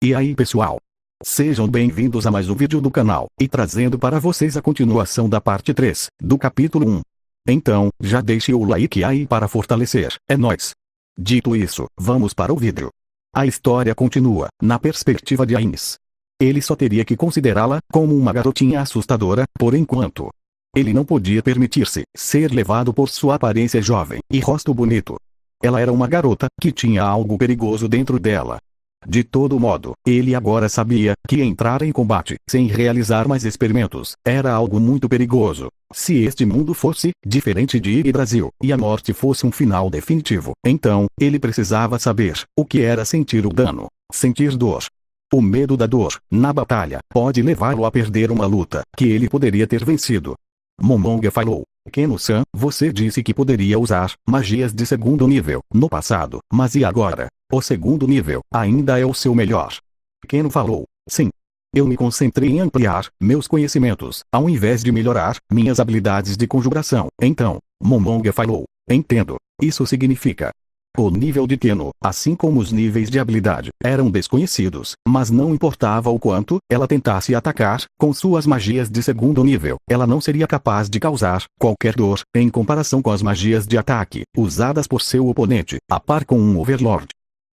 E aí pessoal? Sejam bem-vindos a mais um vídeo do canal, e trazendo para vocês a continuação da parte 3, do capítulo 1. Então, já deixe o like aí para fortalecer, é nóis! Dito isso, vamos para o vídeo. A história continua, na perspectiva de Ains. Ele só teria que considerá-la como uma garotinha assustadora, por enquanto. Ele não podia permitir-se ser levado por sua aparência jovem e rosto bonito. Ela era uma garota que tinha algo perigoso dentro dela. De todo modo, ele agora sabia que entrar em combate sem realizar mais experimentos era algo muito perigoso. Se este mundo fosse diferente de Yggdrasil e a morte fosse um final definitivo, então ele precisava saber o que era sentir o dano, sentir dor. O medo da dor na batalha pode levá-lo a perder uma luta que ele poderia ter vencido. Momonga falou: Keno-san, você disse que poderia usar magias de segundo nível no passado, mas e agora? O segundo nível ainda é o seu melhor. Keno falou: sim. Eu me concentrei em ampliar meus conhecimentos, ao invés de melhorar minhas habilidades de conjuração. Então, Momonga falou: entendo. Isso significa. O nível de Keno, assim como os níveis de habilidade, eram desconhecidos, mas não importava o quanto ela tentasse atacar, com suas magias de segundo nível, ela não seria capaz de causar qualquer dor, em comparação com as magias de ataque, usadas por seu oponente, a par com um Overlord.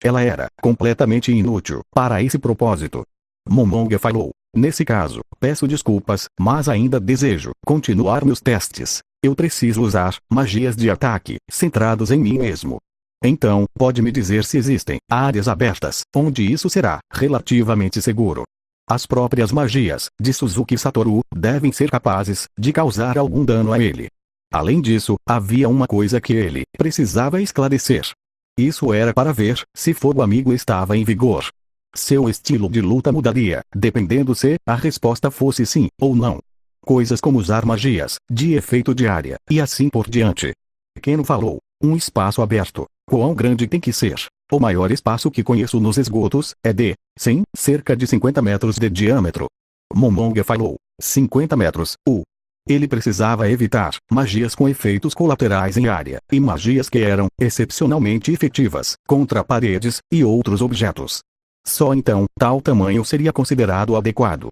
Ela era completamente inútil para esse propósito. Momonga falou: nesse caso, peço desculpas, mas ainda desejo continuar meus testes. Eu preciso usar magias de ataque, centrados em mim mesmo. Então, pode me dizer se existem áreas abertas, onde isso será relativamente seguro. As próprias magias de Suzuki Satoru devem ser capazes de causar algum dano a ele. Além disso, havia uma coisa que ele precisava esclarecer. Isso era para ver se Fogo Amigo estava em vigor. Seu estilo de luta mudaria, dependendo se a resposta fosse sim ou não. Coisas como usar magias de efeito de área, e assim por diante. Keno falou: um espaço aberto. Quão grande tem que ser? O maior espaço que conheço nos esgotos é de, sim, cerca de 50 metros de diâmetro. Momonga falou: 50 metros, Ele precisava evitar magias com efeitos colaterais em área, e magias que eram excepcionalmente efetivas contra paredes e outros objetos. Só então, tal tamanho seria considerado adequado.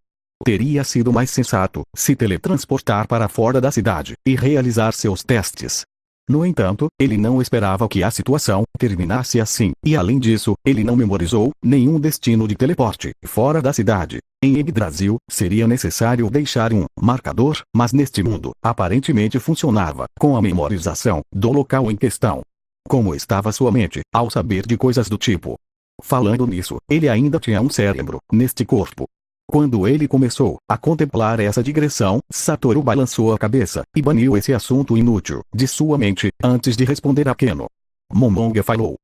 Teria sido mais sensato se teletransportar para fora da cidade e realizar seus testes. No entanto, ele não esperava que a situação terminasse assim, e além disso, ele não memorizou nenhum destino de teleporte fora da cidade. Em Yggdrasil, seria necessário deixar um marcador, mas neste mundo, aparentemente funcionava com a memorização do local em questão. Como estava sua mente ao saber de coisas do tipo? Falando nisso, ele ainda tinha um cérebro neste corpo. Quando ele começou a contemplar essa digressão, Satoru balançou a cabeça e baniu esse assunto inútil de sua mente, antes de responder a Keno. Momonga falou: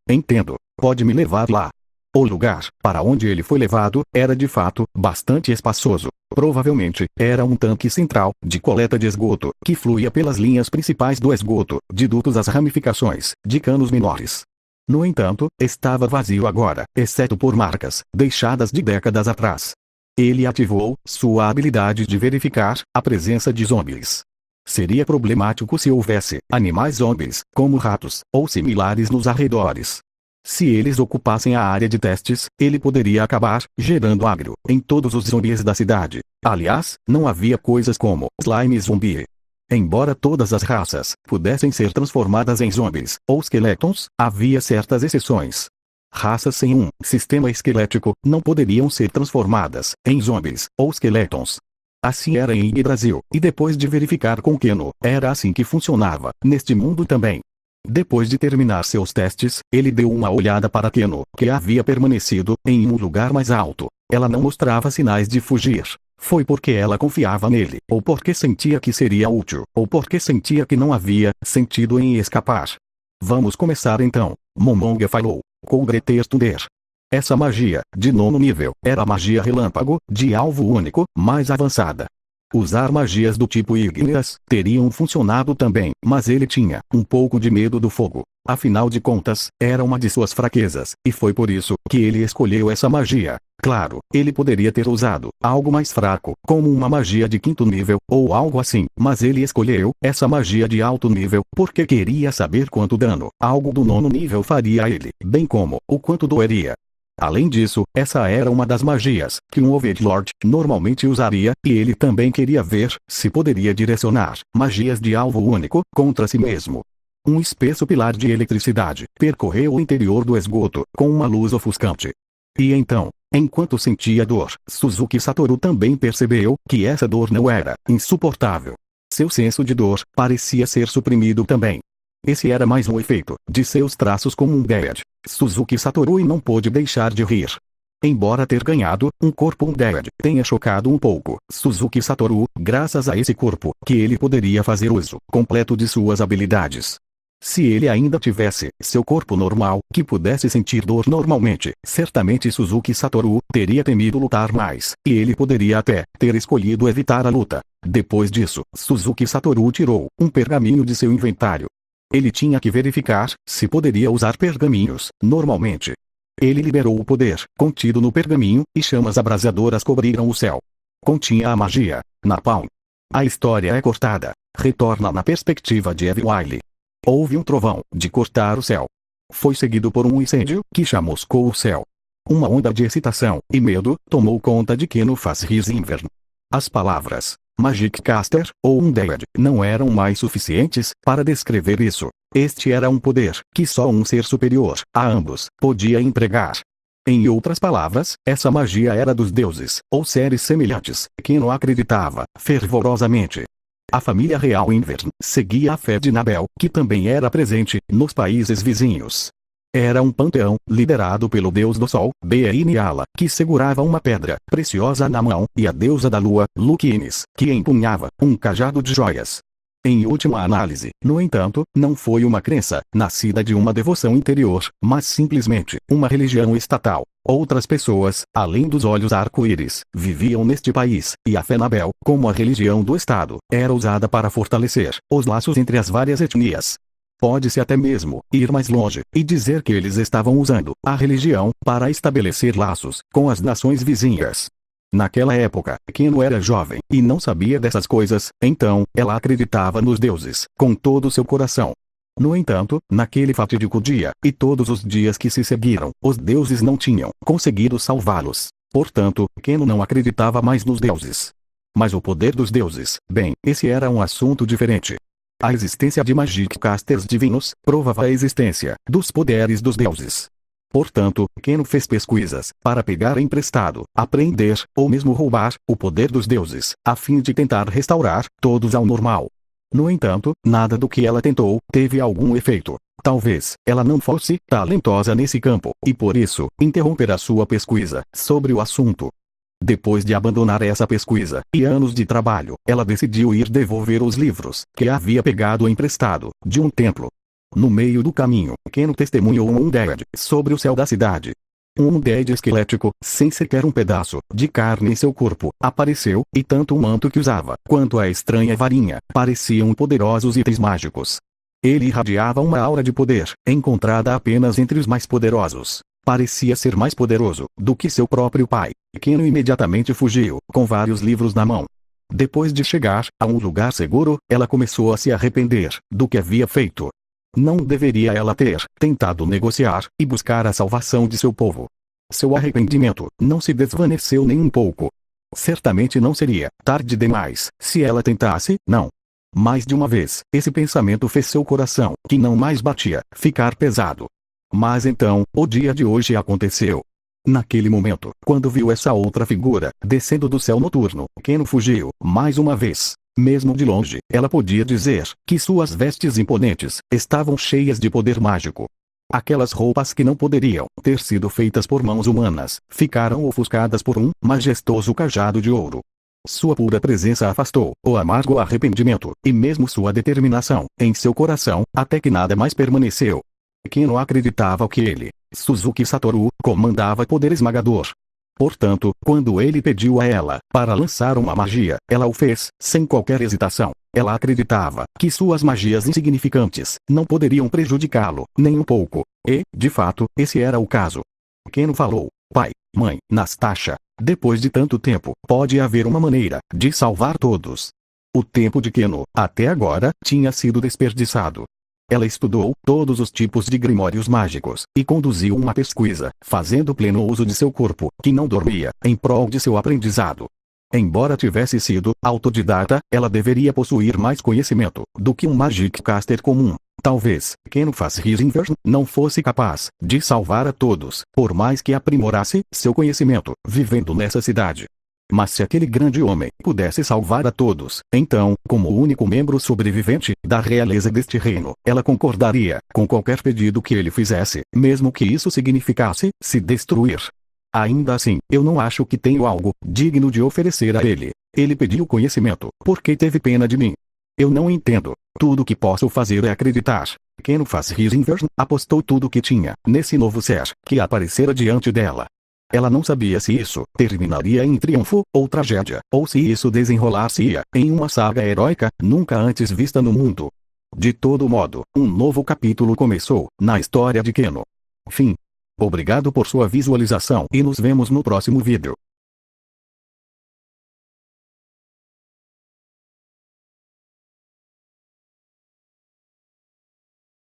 entendo, pode me levar lá. O lugar para onde ele foi levado era de fato bastante espaçoso. Provavelmente, era um tanque central de coleta de esgoto que fluía pelas linhas principais do esgoto, de dutos às ramificações de canos menores. No entanto, estava vazio agora, exceto por marcas deixadas de décadas atrás. Ele ativou sua habilidade de verificar a presença de zumbis. Seria problemático se houvesse animais zumbis, como ratos, ou similares nos arredores. Se eles ocupassem a área de testes, ele poderia acabar gerando agro em todos os zumbis da cidade. Aliás, não havia coisas como slime zumbi. Embora todas as raças pudessem ser transformadas em zumbis ou esqueletons, havia certas exceções. Raças sem um sistema esquelético não poderiam ser transformadas em zumbis ou esqueletons. Assim era em Yggdrasil, e depois de verificar com Keno, era assim que funcionava neste mundo também. Depois de terminar seus testes, ele deu uma olhada para Keno, que havia permanecido em um lugar mais alto. Ela não mostrava sinais de fugir. Foi porque ela confiava nele, ou porque sentia que seria útil, ou porque sentia que não havia sentido em escapar. Vamos começar então, Momonga falou. Congreter Thunder. Essa magia, de 9º nível, era a magia relâmpago, de alvo único, mais avançada. Usar magias do tipo ígneas teriam funcionado também, mas ele tinha um pouco de medo do fogo. Afinal de contas, era uma de suas fraquezas, e foi por isso que ele escolheu essa magia. Claro, ele poderia ter usado algo mais fraco, como uma magia de 5º nível, ou algo assim, mas ele escolheu essa magia de alto nível, porque queria saber quanto dano algo do 9º nível faria a ele, bem como o quanto doeria. Além disso, essa era uma das magias que um Overlord normalmente usaria, e ele também queria ver se poderia direcionar magias de alvo único contra si mesmo. Um espesso pilar de eletricidade percorreu o interior do esgoto com uma luz ofuscante. E então, enquanto sentia dor, Suzuki Satoru também percebeu que essa dor não era insuportável. Seu senso de dor parecia ser suprimido também. Esse era mais um efeito de seus traços como um Undead. Suzuki Satoru não pôde deixar de rir. Embora ter ganhado um corpo Undead tenha chocado um pouco Suzuki Satoru, graças a esse corpo que ele poderia fazer uso completo de suas habilidades. Se ele ainda tivesse seu corpo normal, que pudesse sentir dor normalmente, certamente Suzuki Satoru teria temido lutar mais, e ele poderia até ter escolhido evitar a luta. Depois disso, Suzuki Satoru tirou um pergaminho de seu inventário. Ele tinha que verificar se poderia usar pergaminhos normalmente. Ele liberou o poder contido no pergaminho, e chamas abrasadoras cobriram o céu. Continha a magia Napalm. A história é cortada. Retorna na perspectiva de Evie Wiley. Houve um trovão de cortar o céu. Foi seguido por um incêndio que chamuscou o céu. Uma onda de excitação e medo tomou conta de Keno Fazri's Inverno. As palavras Magic Caster ou Undead não eram mais suficientes para descrever isso. Este era um poder que só um ser superior a ambos podia empregar. Em outras palavras, essa magia era dos deuses, ou seres semelhantes, Keno acreditava fervorosamente. A família real Invern seguia a fé de Nabel, que também era presente nos países vizinhos. Era um panteão liderado pelo deus do sol, Be'er-Niala, que segurava uma pedra preciosa na mão, e a deusa da lua, Lukines, que empunhava um cajado de joias. Em última análise, no entanto, não foi uma crença nascida de uma devoção interior, mas simplesmente uma religião estatal. Outras pessoas, além dos olhos arco-íris, viviam neste país, e a fé Nabel, como a religião do Estado, era usada para fortalecer os laços entre as várias etnias. Pode-se até mesmo ir mais longe e dizer que eles estavam usando a religião para estabelecer laços com as nações vizinhas. Naquela época, Keno era jovem e não sabia dessas coisas, então ela acreditava nos deuses com todo o seu coração. No entanto, naquele fatídico dia, e todos os dias que se seguiram, os deuses não tinham conseguido salvá-los. Portanto, Keno não acreditava mais nos deuses. Mas o poder dos deuses, bem, esse era um assunto diferente. A existência de Magic Casters divinos provava a existência dos poderes dos deuses. Portanto, Keno fez pesquisas para pegar emprestado, aprender, ou mesmo roubar, o poder dos deuses, a fim de tentar restaurar todos ao normal. No entanto, nada do que ela tentou teve algum efeito. Talvez ela não fosse talentosa nesse campo, e por isso, interromperá sua pesquisa sobre o assunto. Depois de abandonar essa pesquisa e anos de trabalho, ela decidiu ir devolver os livros que havia pegado emprestado de um templo. No meio do caminho, Keno testemunhou um Undead sobre o céu da cidade. Um Undead esquelético, sem sequer um pedaço de carne em seu corpo, apareceu, e tanto o manto que usava, quanto a estranha varinha, pareciam poderosos itens mágicos. Ele irradiava uma aura de poder, encontrada apenas entre os mais poderosos. Parecia ser mais poderoso do que seu próprio pai. Keno imediatamente fugiu, com vários livros na mão. Depois de chegar a um lugar seguro, ela começou a se arrepender do que havia feito. Não deveria ela ter tentado negociar e buscar a salvação de seu povo. Seu arrependimento não se desvaneceu nem um pouco. Certamente não seria tarde demais se ela tentasse, não. Mais de uma vez, esse pensamento fez seu coração, que não mais batia, ficar pesado. Mas então, o dia de hoje aconteceu. Naquele momento, quando viu essa outra figura descendo do céu noturno, Keno fugiu, mais uma vez. Mesmo de longe, ela podia dizer que suas vestes imponentes estavam cheias de poder mágico. Aquelas roupas que não poderiam ter sido feitas por mãos humanas, ficaram ofuscadas por um majestoso cajado de ouro. Sua pura presença afastou o amargo arrependimento, e mesmo sua determinação, em seu coração, até que nada mais permaneceu. Keno acreditava que ele, Suzuki Satoru, comandava poder esmagador. Portanto, quando ele pediu a ela para lançar uma magia, ela o fez, sem qualquer hesitação. Ela acreditava que suas magias insignificantes não poderiam prejudicá-lo, nem um pouco. E, de fato, esse era o caso. Keno falou: pai, mãe, Nastasha, depois de tanto tempo, pode haver uma maneira de salvar todos. O tempo de Keno, até agora, tinha sido desperdiçado. Ela estudou todos os tipos de grimórios mágicos, e conduziu uma pesquisa, fazendo pleno uso de seu corpo, que não dormia, em prol de seu aprendizado. Embora tivesse sido autodidata, ela deveria possuir mais conhecimento do que um Magic Caster comum. Talvez Kenfas Risinvers não fosse capaz de salvar a todos, por mais que aprimorasse seu conhecimento, vivendo nessa cidade. Mas se aquele grande homem pudesse salvar a todos, então, como o único membro sobrevivente da realeza deste reino, ela concordaria com qualquer pedido que ele fizesse, mesmo que isso significasse se destruir. Ainda assim, eu não acho que tenho algo digno de oferecer a ele. Ele pediu conhecimento, porque teve pena de mim. Eu não entendo. Tudo que posso fazer é acreditar. Kenfas Risinvers apostou tudo o que tinha nesse novo ser que aparecera diante dela. Ela não sabia se isso terminaria em triunfo ou tragédia, ou se isso desenrolar-se-ia em uma saga heróica nunca antes vista no mundo. De todo modo, um novo capítulo começou na história de Keno. Fim. Obrigado por sua visualização e nos vemos no próximo vídeo.